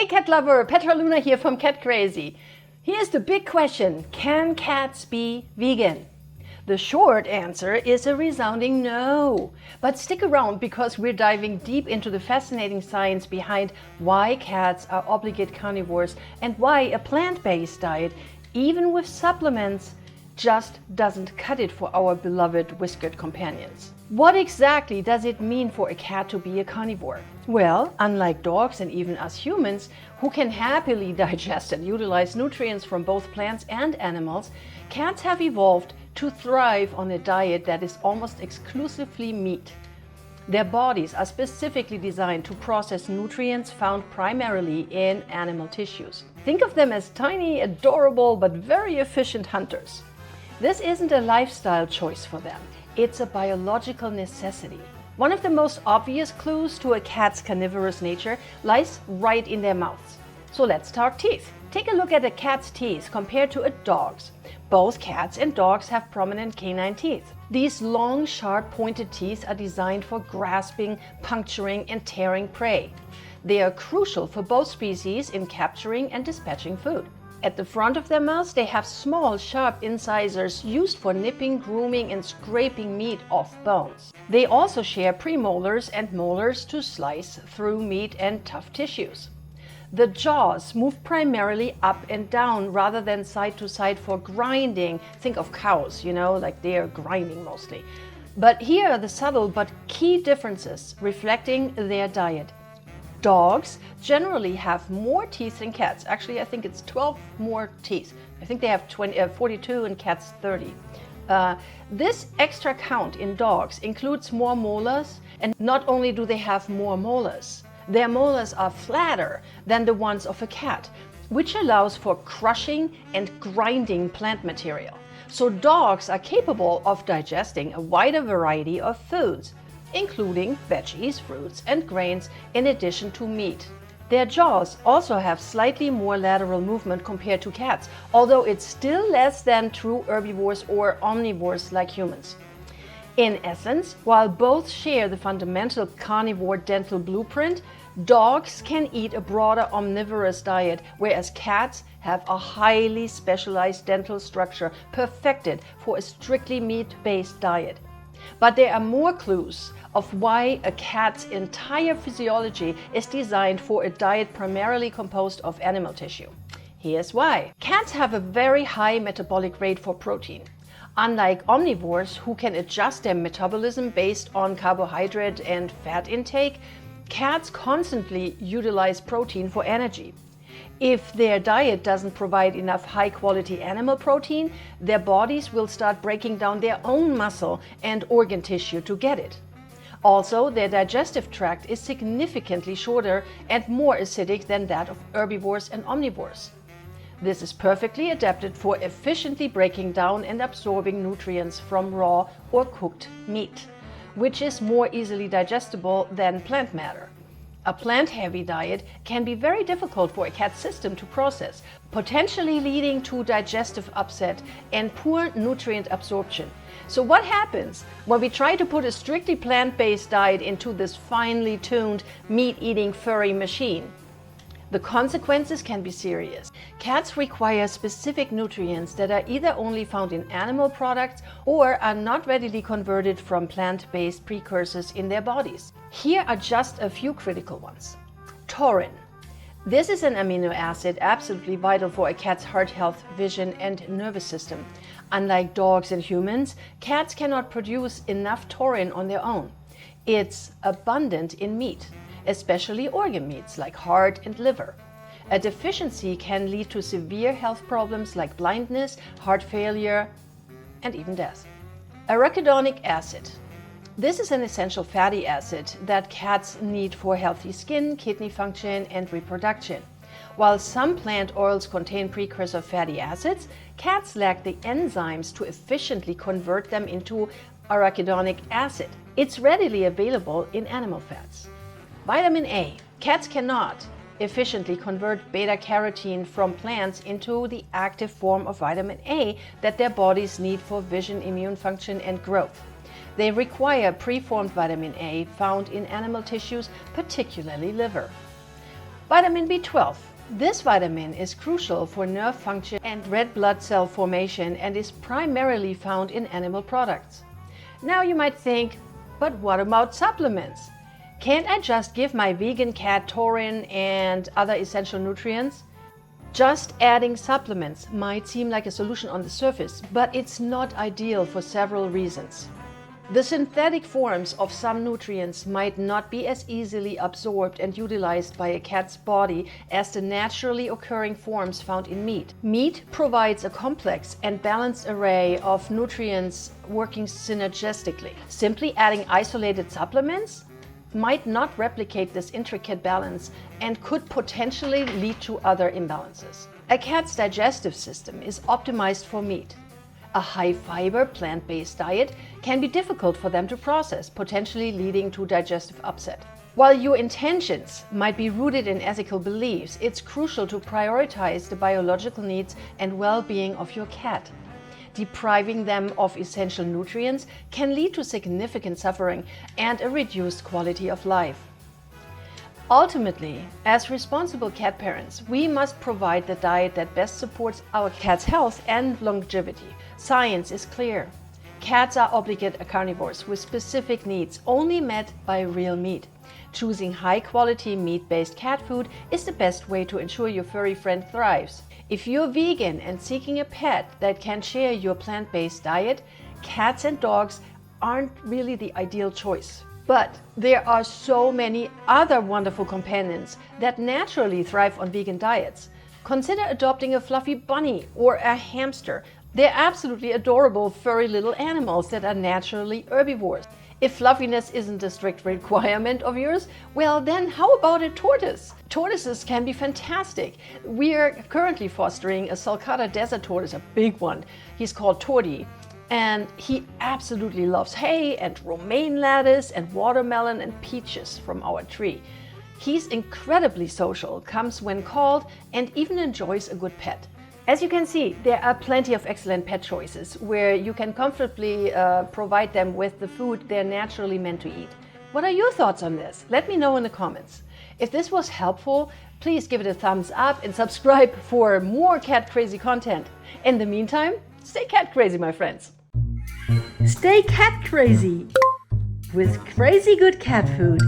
cat lover, Petra here from Cat Crazy. Here's the big question: can cats be vegan? The short answer is a resounding no. But stick around because we're diving deep into the fascinating science behind why cats are obligate carnivores and why a plant-based diet, even with supplements, just doesn't cut it for our beloved whiskered companions. What exactly does it mean for a cat to be a carnivore? Well, unlike dogs and even us humans, who can happily digest and utilize nutrients from both plants and animals, cats have evolved to thrive on a diet that is almost exclusively meat. Their bodies are specifically designed to process nutrients found primarily in animal tissues. Think of them as tiny, adorable, but very efficient hunters. This isn't a lifestyle choice for them. It's a biological necessity. One of the most obvious clues to a cat's carnivorous nature lies right in their mouths. So let's talk teeth. Take a look at a cat's teeth compared to a dog's. Both cats and dogs have prominent canine teeth. These long, sharp, pointed teeth are designed for grasping, puncturing, and tearing prey. They are crucial for both species in capturing and dispatching food. At the front of their mouths, they have small, sharp incisors used for nipping, grooming, and scraping meat off bones. They also share premolars and molars to slice through meat and tough tissues. The jaws move primarily up and down rather than side to side for grinding. Think of cows, like they are grinding mostly. But here are the subtle but key differences reflecting their diet. Dogs generally have more teeth than cats. Actually, I think it's 12 more teeth. I think they have 42 and cats 30. This extra count in dogs includes more molars, and not only do they have more molars, their molars are flatter than the ones of a cat, which allows for crushing and grinding plant material. So dogs are capable of digesting a wider variety of foods, including veggies, fruits, and grains, in addition to meat. Their jaws also have slightly more lateral movement compared to cats, although it's still less than true herbivores or omnivores like humans. In essence, while both share the fundamental carnivore dental blueprint, dogs can eat a broader omnivorous diet, whereas cats have a highly specialized dental structure perfected for a strictly meat-based diet. But there are more clues of why a cat's entire physiology is designed for a diet primarily composed of animal tissue. Here's why. Cats have a very high metabolic rate for protein. Unlike omnivores, who can adjust their metabolism based on carbohydrate and fat intake, cats constantly utilize protein for energy. If their diet doesn't provide enough high-quality animal protein, their bodies will start breaking down their own muscle and organ tissue to get it. Also, their digestive tract is significantly shorter and more acidic than that of herbivores and omnivores. This is perfectly adapted for efficiently breaking down and absorbing nutrients from raw or cooked meat, which is more easily digestible than plant matter. A plant-heavy diet can be very difficult for a cat's system to process, potentially leading to digestive upset and poor nutrient absorption. So what happens when we try to put a strictly plant-based diet into this finely tuned, meat-eating furry machine? The consequences can be serious. Cats require specific nutrients that are either only found in animal products or are not readily converted from plant-based precursors in their bodies. Here are just a few critical ones. Taurine. This is an amino acid absolutely vital for a cat's heart health, vision, and nervous system. Unlike dogs and humans, cats cannot produce enough taurine on their own. It's abundant in meat, especially organ meats like heart and liver. A deficiency can lead to severe health problems like blindness, heart failure, and even death. Arachidonic acid. This is an essential fatty acid that cats need for healthy skin, kidney function, and reproduction. While some plant oils contain precursor fatty acids, cats lack the enzymes to efficiently convert them into arachidonic acid. It's readily available in animal fats. Vitamin A. Cats cannot efficiently convert beta-carotene from plants into the active form of vitamin A that their bodies need for vision, immune function, and growth. They require preformed vitamin A found in animal tissues, particularly liver. Vitamin B12. This vitamin is crucial for nerve function and red blood cell formation and is primarily found in animal products. Now you might think, but what about supplements? Can't I just give my vegan cat taurine and other essential nutrients? Just adding supplements might seem like a solution on the surface, but it's not ideal for several reasons. The synthetic forms of some nutrients might not be as easily absorbed and utilized by a cat's body as the naturally occurring forms found in meat. Meat provides a complex and balanced array of nutrients working synergistically. Simply adding isolated supplements might not replicate this intricate balance and could potentially lead to other imbalances. A cat's digestive system is optimized for meat. A high-fiber, plant-based diet can be difficult for them to process, potentially leading to digestive upset. While your intentions might be rooted in ethical beliefs, it's crucial to prioritize the biological needs and well-being of your cat. Depriving them of essential nutrients can lead to significant suffering and a reduced quality of life. Ultimately, as responsible cat parents, we must provide the diet that best supports our cat's health and longevity. Science is clear. Cats are obligate carnivores with specific needs only met by real meat. Choosing high-quality meat-based cat food is the best way to ensure your furry friend thrives. If you're vegan and seeking a pet that can share your plant-based diet, cats and dogs aren't really the ideal choice. But there are so many other wonderful companions that naturally thrive on vegan diets. Consider adopting a fluffy bunny or a hamster. They're absolutely adorable furry little animals that are naturally herbivores. If fluffiness isn't a strict requirement of yours, well then how about a tortoise? Tortoises can be fantastic. We're currently fostering a sulcata desert tortoise, a big one. He's called Torty. And he absolutely loves hay and romaine lettuce and watermelon and peaches from our tree. He's incredibly social, comes when called, and even enjoys a good pet. As you can see, there are plenty of excellent pet choices where you can comfortably provide them with the food they're naturally meant to eat. What are your thoughts on this? Let me know in the comments. If this was helpful, please give it a thumbs up and subscribe for more cat crazy content. In the meantime, stay cat crazy, my friends. Stay cat crazy with crazy good cat food.